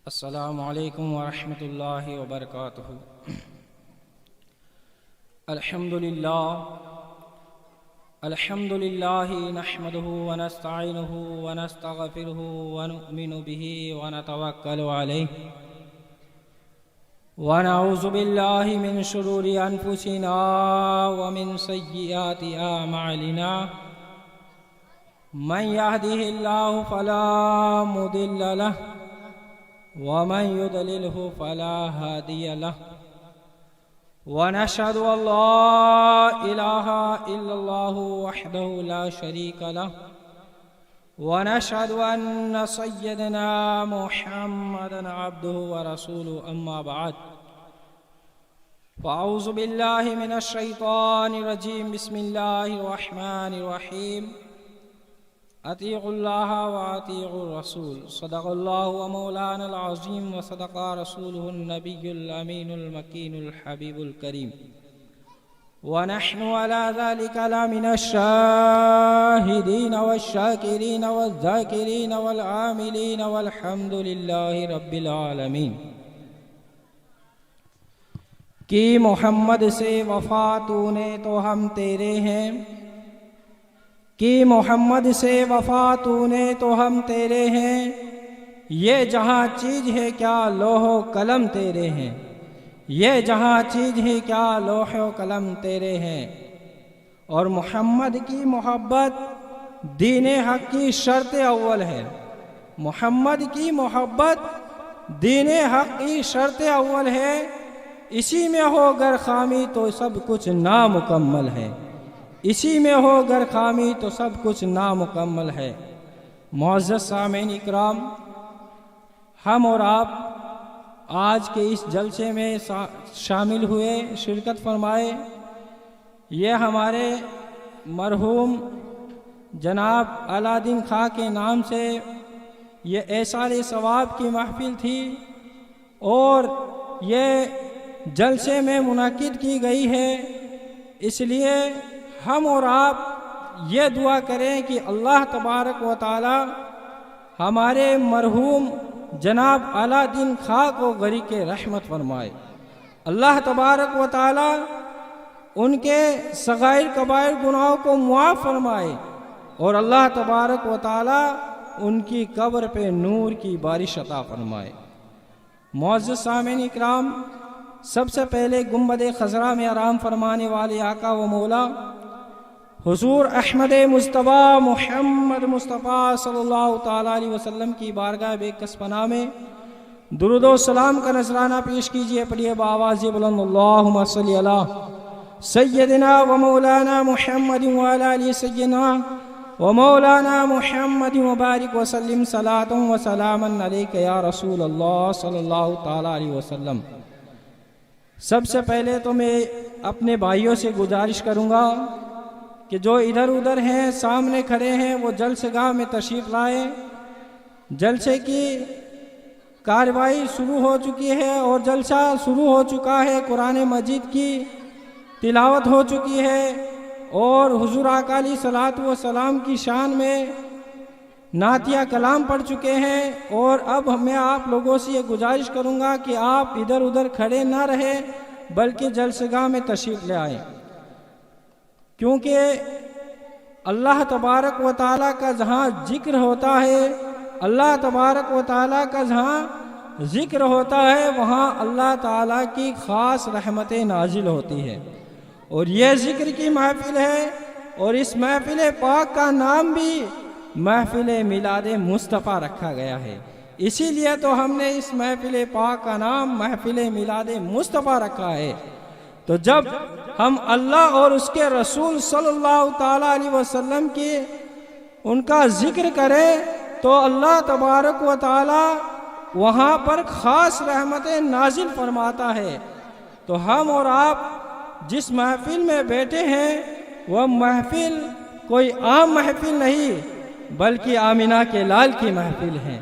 السلام علیکم ورحمۃ اللہ وبرکاتہ۔ الحمد للہ نحمده ونستعینه ونستغفره ونؤمن به ونتوکل علیہ ونعوذ باللہ من شرور انفسنا ومن سیئات اعمالنا من يهده الله فلا مضل له ومن يضلله فلا هادي له ونشهد أن لا إله إلا الله وحده لا شريك له ونشهد أن سيدنا محمدا عبده ورسوله أما بعد فأعوذ بالله من الشيطان الرجيم بسم الله الرحمن الرحيم اطیعوا اللہ واطیعوا الرسول صدق اللہ ومولانا العظیم وصدق رسولہ النبی الامین المکین الحبیب الکریم ونحن على ذلك لمن الشاہدین والشاکرین والذاکرین والعاملین والحمد للہ رب العالمین۔ کی محمد سے وفا تو نے تو ہم تیرے ہیں، کہ محمد سے وفا تو نے تو ہم تیرے ہیں، یہ جہاں چیز ہے کیا لوح و قلم تیرے ہیں، یہ جہاں چیز ہے کیا لوح و قلم تیرے ہیں۔ اور محمد کی محبت دین حق کی شرط اول ہے، محمد کی محبت دین حق کی شرط اول ہے، اسی میں ہو گر خامی تو سب کچھ نامکمل ہے، اسی میں ہو گر خامی تو سب کچھ نامکمل ہے۔ معزز سامعین اکرام، ہم اور آپ آج کے اس جلسے میں شامل ہوئے، شرکت فرمائے، یہ ہمارے مرحوم جناب علادین خاں کے نام سے یہ ایثار ثواب کی محفل تھی، اور یہ جلسے میں منعقد کی گئی ہے۔ اس لیے ہم اور آپ یہ دعا کریں کہ اللہ تبارک و تعالی ہمارے مرحوم جناب علادین خاں کو غریق رحمت فرمائے، اللہ تبارک و تعالی ان کے صغائر کبائر گناہوں کو معاف فرمائے، اور اللہ تبارک و تعالی ان کی قبر پہ نور کی بارش عطا فرمائے۔ معزز سامعین اکرام، سب سے پہلے گنبد خضرا میں آرام فرمانے والے آقا و مولا حضور احمد مصطفیٰ محمد مصطفیٰ صلی اللہ تعالیٰ علیہ وسلم کی بارگاہ بے کس پناہ میں درود و سلام کا نذرانہ پیش کیجئے، پڑھیے بآواز بلند اللہم صلی علی سیدنا و مولانا محمد وعلی آلہ سیدنا و مولانا محمد وبارک وسلم صلاۃ و سلاما علیک یا رسول اللہ صلی اللہ تعالیٰ علیہ وسلم۔ سب سے پہلے تو میں اپنے بھائیوں سے گزارش کروں گا کہ جو ادھر ادھر ہیں، سامنے کھڑے ہیں، وہ جلسہ گاہ میں تشریف لائیں۔ جلسے کی کارروائی شروع ہو چکی ہے اور جلسہ شروع ہو چکا ہے، قرآن مجید کی تلاوت ہو چکی ہے، اور حضور آقا علیہ الصلوۃ والسلام کی شان میں نعتیہ کلام پڑھ چکے ہیں۔ اور اب میں آپ لوگوں سے یہ گزارش کروں گا کہ آپ ادھر ادھر کھڑے نہ رہیں، بلکہ جلسہ گاہ میں تشریف لے آئیں، کیونکہ اللہ تبارک و تعالیٰ کا جہاں ذکر ہوتا ہے، اللہ تبارک و تعالیٰ کا جہاں ذکر ہوتا ہے، وہاں اللہ تعالیٰ کی خاص رحمتیں نازل ہوتی ہے، اور یہ ذکر کی محفل ہے، اور اس محفل پاک کا نام بھی محفل میلاد مصطفیٰ رکھا گیا ہے، اسی لیے تو ہم نے اس محفل پاک کا نام محفل میلاد مصطفیٰ رکھا ہے۔ تو جب ہم اللہ اور اس کے رسول صلی اللہ تعالیٰ علیہ وسلم کی ان کا ذکر کریں تو اللہ تبارک و تعالیٰ وہاں پر خاص رحمتیں نازل فرماتا ہے۔ تو ہم اور آپ جس محفل میں بیٹھے ہیں، وہ محفل کوئی عام محفل نہیں، بلکہ آمینہ کے لال کی محفل ہے۔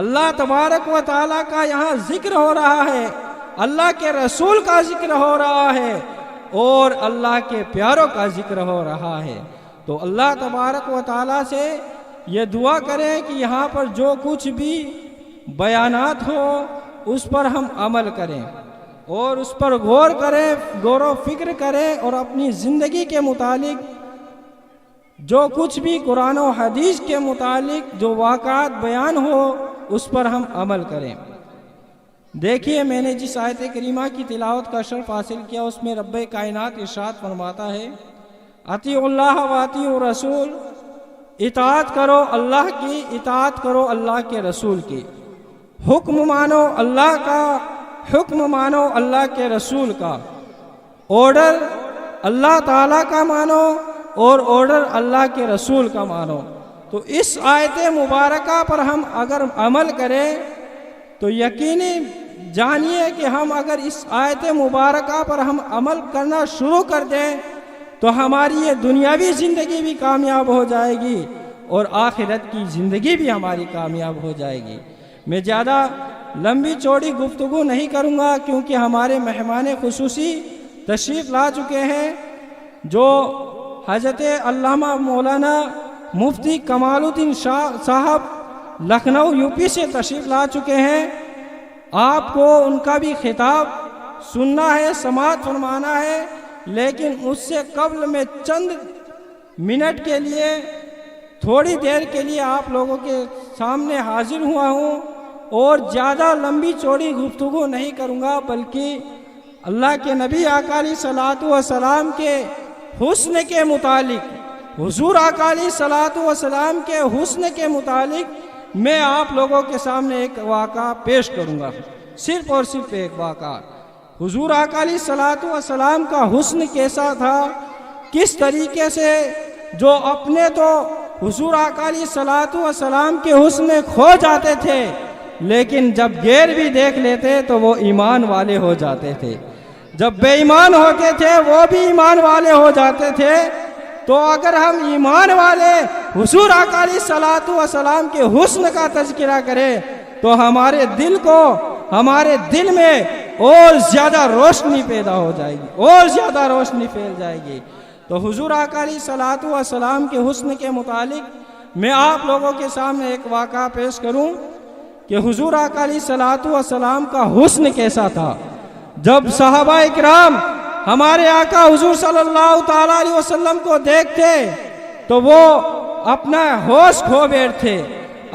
اللہ تبارک و تعالیٰ کا یہاں ذکر ہو رہا ہے، اللہ کے رسول کا ذکر ہو رہا ہے، اور اللہ کے پیاروں کا ذکر ہو رہا ہے۔ تو اللہ تبارک و تعالیٰ سے یہ دعا کریں کہ یہاں پر جو کچھ بھی بیانات ہو اس پر ہم عمل کریں اور اس پر غور کریں، غور و فکر کریں، اور اپنی زندگی کے متعلق جو کچھ بھی قرآن و حدیث کے متعلق جو واقعات بیان ہو اس پر ہم عمل کریں۔ دیکھیے، میں نے جس آیت کریمہ کی تلاوت کا شرف حاصل کیا اس میں رب کائنات ارشاد فرماتا ہے، اطیعوا اللہ و اطیعوا الرسول، اطاعت کرو اللہ کی، اطاعت کرو اللہ کے رسول کی، حکم مانو اللہ کا، حکم مانو اللہ کے رسول کا، آرڈر اللہ تعالیٰ کا مانو اور آرڈر اللہ کے رسول کا مانو۔ تو اس آیت مبارکہ پر ہم اگر عمل کریں تو یقینی جانیے کہ ہم اگر اس آیت مبارکہ پر ہم عمل کرنا شروع کر دیں تو ہماری یہ دنیاوی زندگی بھی کامیاب ہو جائے گی اور آخرت کی زندگی بھی ہماری کامیاب ہو جائے گی۔ میں زیادہ لمبی چوڑی گفتگو نہیں کروں گا کیونکہ ہمارے مہمان خصوصی تشریف لا چکے ہیں جو حضرت علامہ مولانا مفتی کمال الدین شاہ صاحب لکھنؤ یو پی سے تشریف لا چکے ہیں۔ آپ کو ان کا بھی خطاب سننا ہے، سماعت فرمانا ہے، لیکن اس سے قبل میں چند منٹ کے لیے، تھوڑی دیر کے لیے آپ لوگوں کے سامنے حاضر ہوا ہوں اور زیادہ لمبی چوڑی گفتگو نہیں کروں گا، بلکہ اللہ کے نبی آقا علیہ الصلوۃ والسلام کے حسن کے متعلق، حضور آقا علیہ الصلوۃ والسلام کے حسن کے متعلق میں آپ لوگوں کے سامنے ایک واقعہ پیش کروں گا، صرف اور صرف ایک واقعہ۔ حضور آقا علیہ الصلوۃ والسلام کا حسن کیسا تھا، کس طریقے سے جو اپنے تو حضور آقا علیہ الصلوۃ والسلام کے حسن میں کھو جاتے تھے، لیکن جب غیر بھی دیکھ لیتے تو وہ ایمان والے ہو جاتے تھے، جب بے ایمان ہوتے تھے وہ بھی ایمان والے ہو جاتے تھے۔ تو اگر ہم ایمان والے حضور آقا علیہ الصلوۃ والسلام کے حسن کا تذکرہ کریں تو ہمارے دل میں اور زیادہ روشنی پیدا ہو جائے گی، اور زیادہ روشنی پھیل جائے گی۔ تو حضور آقا علیہ الصلوۃ والسلام کے حسن کے متعلق میں آپ لوگوں کے سامنے ایک واقعہ پیش کروں کہ حضور آقا علیہ الصلوۃ والسلام کا حسن کیسا تھا۔ جب صحابہ اکرام ہمارے آقا حضور صلی اللہ تعالیٰ علیہ وسلم کو دیکھتے تو وہ اپنا ہوش کھو بیٹھتے،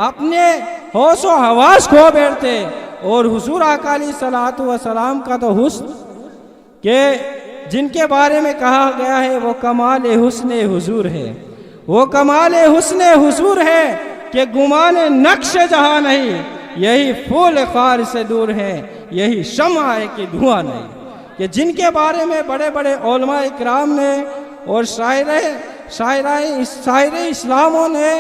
اپنے ہوش و حواس کھو بیٹھتے، اور حضور آقا علیہ الصلوۃ والسلام کا تو حسن کہ جن کے بارے میں کہا گیا ہے وہ کمال حسن حضور ہے، وہ کمال حسن حضور ہے کہ گمان نقش جہاں نہیں، یہی پھول خار سے دور ہے، یہی شمع ہے کہ دھواں نہیں، کہ جن کے بارے میں بڑے بڑے علماء اکرام نے اور شاعر اسلاموں نے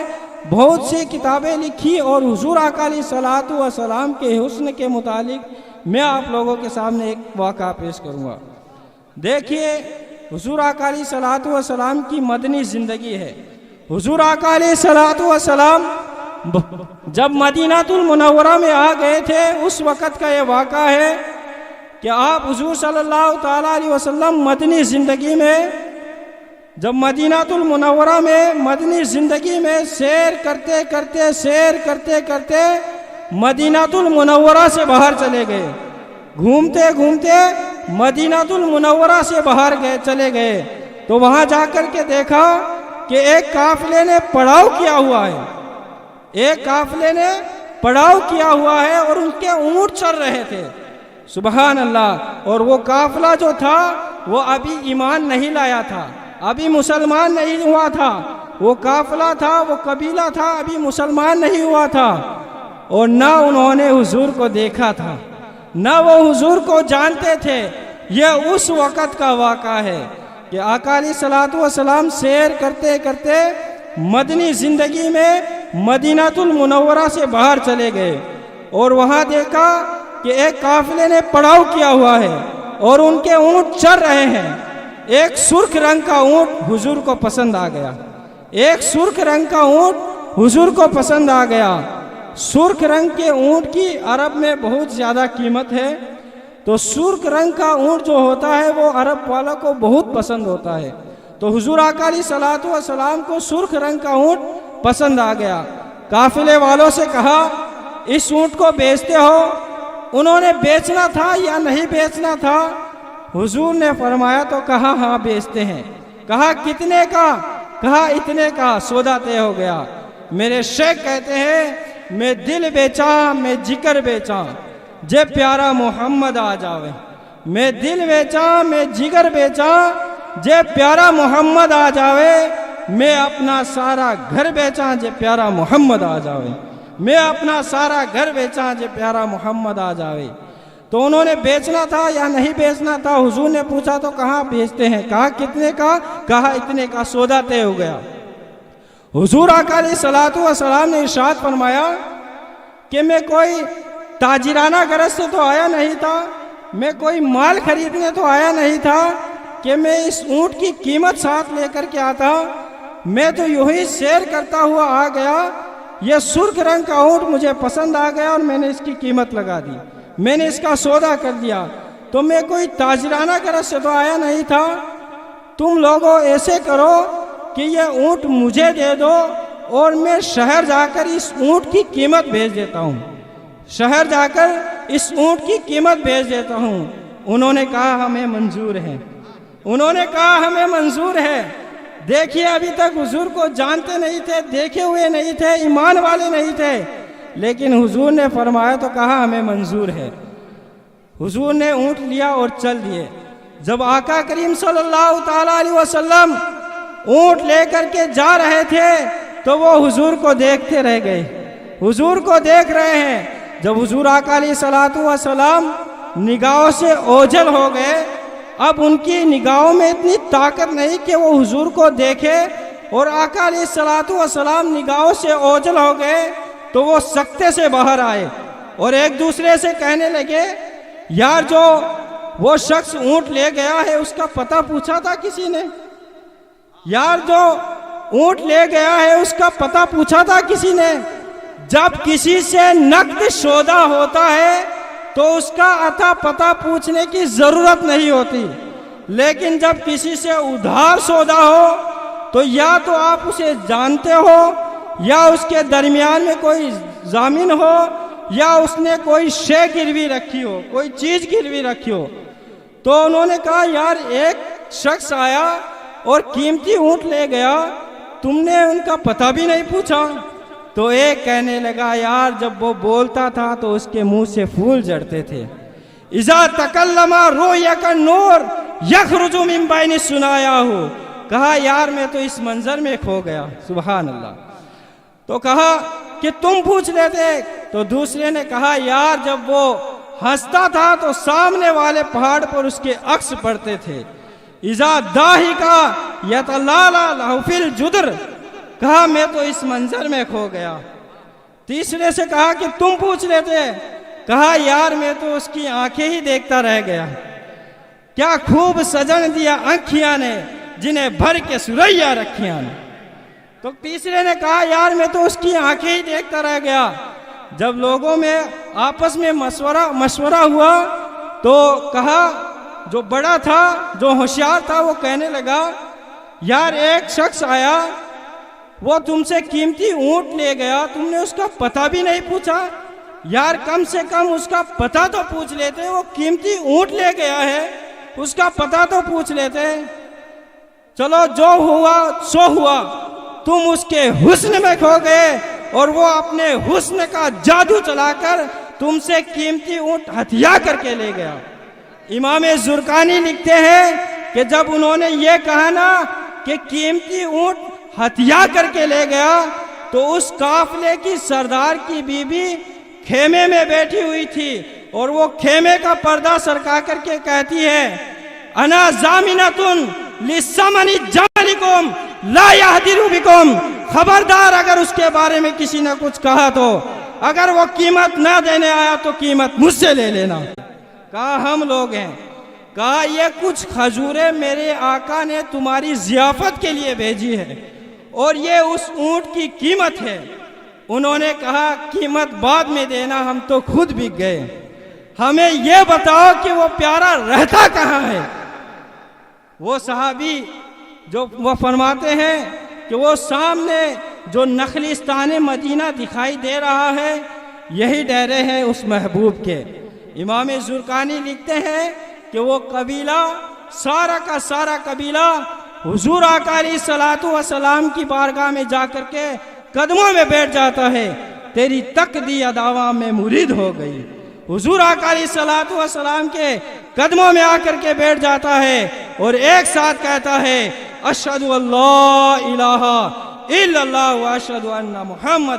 بہت سی کتابیں لکھی، اور حضور آقا علیہ الصلوۃ والسلام کے حسن کے متعلق میں آپ لوگوں کے سامنے ایک واقعہ پیش کروں گا۔ دیکھیے، حضور آقا علیہ الصلوۃ والسلام کی مدنی زندگی ہے۔ حضور آقا علیہ الصلوۃ والسلام جب مدینہ المنورہ میں آ گئے تھے اس وقت کا یہ واقعہ ہے کہ آپ حضور صلی اللہ تعالیٰ علیہ وسلم مدنی زندگی میں، جب مدینہ المنورہ میں مدنی زندگی میں سیر کرتے کرتے مدینہ المنورہ سے باہر چلے گئے، گھومتے گھومتے مدینہ المنورہ سے باہر چلے گئے، تو وہاں جا کر کے دیکھا کہ ایک قافلے نے پڑاؤ کیا ہوا ہے، ایک قافلے نے پڑاؤ کیا ہوا ہے اور ان کے اونٹ چل رہے تھے۔ سبحان اللہ۔ اور وہ قافلہ جو تھا وہ ابھی ایمان نہیں لایا تھا، ابھی مسلمان نہیں ہوا تھا، وہ قافلہ تھا، وہ قبیلہ تھا، ابھی مسلمان نہیں ہوا تھا، اور نہ انہوں نے حضور کو دیکھا تھا، نہ وہ حضور کو جانتے تھے۔ یہ اس وقت کا واقعہ ہے کہ آقا علیہ الصلوۃ والسلام سیر کرتے کرتے مدنی زندگی میں مدینہ المنورہ سے باہر چلے گئے، اور وہاں دیکھا کہ ایک قافلے نے پڑاؤ کیا ہوا ہے اور ان کے اونٹ چر رہے ہیں۔ ایک سرخ رنگ کا اونٹ حضور کو پسند آ گیا، ایک سرخ رنگ کا اونٹ حضور کو پسند آ گیا۔ سرخ رنگ کے اونٹ کی عرب میں بہت زیادہ قیمت ہے، تو سرخ رنگ کا اونٹ جو ہوتا ہے وہ عرب والوں کو بہت پسند ہوتا ہے، تو حضور آقا علیہ الصلوۃ والسلام کو سرخ رنگ کا اونٹ پسند آ گیا۔ قافلے والوں سے کہا اس اونٹ کو بیچتے ہو؟ انہوں نے بیچنا تھا یا نہیں بیچنا تھا؟ حضور نے فرمایا تو کہا ہاں بیچتے ہیں۔ کہا کتنے کا؟ کہا اتنے کا۔ سودا طے ہو گیا۔ میرے شیخ کہتے ہیں میں دل بیچا میں جگر بیچا جے پیارا محمد آ جاوے۔ میں دل بیچا میں جگر بیچا جے پیارا محمد آ جاوے۔ میں اپنا سارا گھر بیچا جے پیارا محمد آ جاوے۔ میں اپنا سارا گھر بیچا جے پیارا محمد آ جاوے۔ تو انہوں نے بیچنا تھا یا نہیں بیچنا تھا؟ حضور نے پوچھا تو کہاں بیچتے ہیں؟ کہا کتنے کا؟ کہا اتنے کا۔ سودا طے ہو گیا۔ حضور آقا علیہ الصلوۃ والسلام نے ارشاد فرمایا کہ میں کوئی تاجرانہ غرض سے تو آیا نہیں تھا، میں کوئی مال خریدنے تو آیا نہیں تھا کہ میں اس اونٹ کی قیمت ساتھ لے کر کے آتا۔ میں تو یوں ہی سیر کرتا ہوا آ گیا، یہ سرخ رنگ کا اونٹ مجھے پسند آ گیا اور میں نے اس کی قیمت لگا دی، میں نے اس کا سودا کر دیا۔ تو میں کوئی تاجرانہ غرض سے تو آیا نہیں تھا۔ تم لوگوں ایسے کرو کہ یہ اونٹ مجھے دے دو اور میں شہر جا کر اس اونٹ کی قیمت بھیج دیتا ہوں، شہر جا کر اس اونٹ کی قیمت بھیج دیتا ہوں۔ انہوں نے کہا ہمیں منظور ہے، انہوں نے کہا ہمیں منظور ہے۔ دیکھیے ابھی تک حضور کو جانتے نہیں تھے، دیکھے ہوئے نہیں تھے، ایمان والے نہیں تھے، لیکن حضور نے فرمایا تو کہا ہمیں منظور ہے۔ حضور نے اونٹ لیا اور چل دیے۔ جب آقا کریم صلی اللہ تعالیٰ علیہ وسلم اونٹ لے کر کے جا رہے تھے تو وہ حضور کو دیکھتے رہ گئے، حضور کو دیکھ رہے ہیں۔ جب حضور آقا علیہ الصلوۃ والسلام نگاہوں سے اوجھل ہو گئے، اب ان کی نگاہوں میں اتنی طاقت نہیں کہ وہ حضور کو دیکھے، اور آقا علیہ الصلوۃ والسلام نگاہوں سے اوجھل ہو گئے تو وہ سکتے سے باہر آئے اور ایک دوسرے سے کہنے لگے یار جو وہ شخص اونٹ لے گیا ہے اس کا پتہ پوچھا تھا کسی نے؟ یار جو اونٹ لے گیا ہے اس کا پتہ پوچھا تھا کسی نے؟ جب کسی سے نقد سودا ہوتا ہے تو اس کا عطا پتہ پوچھنے کی ضرورت نہیں ہوتی، لیکن جب کسی سے ادھار سودا ہو تو یا تو آپ اسے جانتے ہو یا اس کے درمیان میں کوئی ضامن ہو یا اس نے کوئی شے گروی رکھی ہو، کوئی چیز گروی رکھی ہو۔ تو انہوں نے کہا یار ایک شخص آیا اور قیمتی اونٹ لے گیا، تم نے ان کا پتہ بھی نہیں پوچھا؟ تو ایک کہنے لگا یار جب وہ بولتا تھا تو اس کے منہ سے پھول جھڑتے تھے۔ اذا تکلم رؤیک النور یخرج من بین ثنایاہ۔ کہا یار میں تو اس منظر میں کھو گیا، سبحان اللہ۔ تو کہا کہ تم پوچھ لیتے؟ تو دوسرے نے کہا یار جب وہ ہنستا تھا تو سامنے والے پہاڑ پر اس کے عکس پڑتے تھے۔ اذا ضاحک یتلالى له فی الجدر۔ کہا میں تو اس منظر میں کھو گیا۔ تیسرے سے کہا کہ تم پوچھ لیتے؟ کہا یار میں تو اس کی آنکھیں ہی دیکھتا رہ گیا، کیا خوب سجن دیا آنکھیاں نے جنہیں بھر کے سریا رکھیاں نے۔ تو تیسرے نے کہا یار میں تو اس کی آنکھیں ہی دیکھتا رہ گیا۔ جب لوگوں میں آپس میں مشورہ ہوا تو کہا جو بڑا تھا جو ہوشیار تھا وہ کہنے لگا یار ایک شخص آیا وہ تم سے قیمتی اونٹ لے گیا، تم نے اس کا پتہ بھی نہیں پوچھا؟ یار کم سے کم اس کا پتہ تو پوچھ لیتے، وہ قیمتی اونٹ لے گیا ہے اس کا پتہ تو پوچھ لیتے۔ چلو جو ہوا سو ہوا، تم اس کے حسن میں کھو گئے اور وہ اپنے حسن کا جادو چلا کر تم سے قیمتی اونٹ ہتھیا کر کے لے گیا۔ امام زرقانی لکھتے ہیں کہ جب انہوں نے یہ کہا نا کہ قیمتی اونٹ ہتھیا کر کے لے گیا تو اس قافلے کی سردار کی بیوی خیمے میں بیٹھی ہوئی تھی اور وہ خیمے کا پردہ سرکا کر کے کہتی ہے انا ضامنۃ لثمن جملکم لا یہدر بکم۔ خبردار اگر اس کے بارے میں کسی نے کچھ کہا تو اگر وہ قیمت نہ دینے آیا تو قیمت مجھ سے لے لینا۔ کہا ہم لوگ ہیں، کہا یہ کچھ کھجوریں میرے آقا نے تمہاری ضیافت کے لیے بھیجی ہے اور یہ اس اونٹ کی قیمت ہے۔ انہوں نے کہا قیمت بعد میں دینا، ہم تو خود بک گئے، ہمیں یہ بتاؤ کہ وہ پیارا رہتا کہاں ہے۔ وہ صحابی جو وہ فرماتے ہیں کہ وہ سامنے جو نخلستان مدینہ دکھائی دے رہا ہے یہی ڈیرے ہیں اس محبوب کے۔ امام زرقانی لکھتے ہیں کہ وہ قبیلہ سارا کا سارا قبیلہ حضور آقا علیہ الصلوۃ والسلام کی بارگاہ میں جا کر کے قدموں میں بیٹھ جاتا ہے، تیری تقدی اداواں میں مرید ہو گئی۔ حضور آقا علیہ الصلوۃ والسلام کے قدموں میں آ کر کے بیٹھ جاتا ہے اور ایک ساتھ کہتا ہے اشہد ان لا الہ الا اللہ و اشہد ان محمد